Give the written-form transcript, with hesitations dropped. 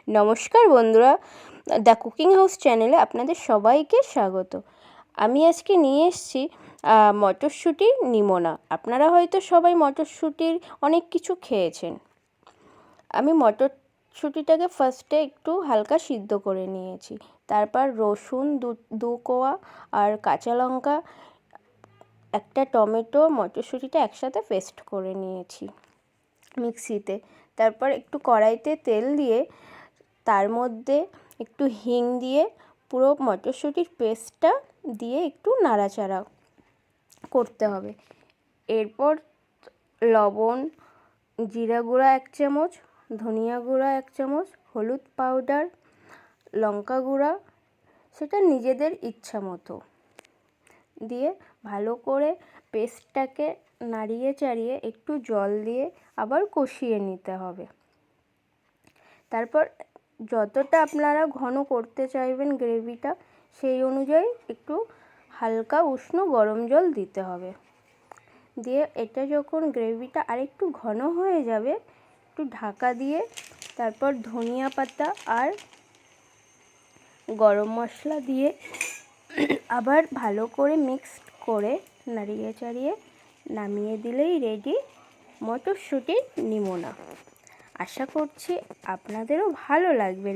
নমস্কার বন্ধুরা, the cooking house চ্যানেলে আপনাদের সবাইকে স্বাগত। আমি আজকে নিয়ে এসেছি মটরশুঁটির নিমোনা। আপনারা হয়তো সবাই মটরশুঁটির অনেক কিছু খেয়েছেন। আমি মটরশুঁটিটাকে ফার্স্টে একটু হালকা সিদ্ধ করে নিয়েছি। তারপর রসুন দু কোয়া আর কাঁচা লঙ্কা, একটা টমেটো, মটরশুঁটিটা একসাথে পেস্ট করে নিয়েছি মিক্সিতে। তারপর একটু কড়াইতে তেল দিয়ে তার মধ্যে একটু হিং দিয়ে পুরো মটরশুঁটির পেস্টটা দিয়ে একটু নাড়াচাড়া করতে হবে। এরপর লবণ, জিরা গুঁড়া 1 চামচ, ধনিয়া গুঁড়া 1 চামচ, হলুদ পাউডার, লঙ্কা গুঁড়া সেটা নিজেদের ইচ্ছা মতো দিয়ে ভালো করে পেস্টটাকে নাড়িয়ে চাড়িয়ে একটু জল দিয়ে আবার কষিয়ে নিতে হবে। তারপর যতটা আপনারা ঘন করতে চাইবেন গ্রেভিটা, সেই অনুযায়ী একটু হালকা উষ্ণ গরম জল দিতে হবে। দিয়ে এটা যখন গ্রেভিটা আরেকটু ঘন হয়ে যাবে, একটু ঢাকা দিয়ে তারপর ধনিয়া পাতা আর গরম মশলা দিয়ে আবার ভালো করে মিক্সড করে নাড়িয়ে চাড়িয়ে নামিয়ে দিলেই রেডি মটরশুঁটির নিমোনা। আশা করছি আপনাদেরও ভালো লাগবে।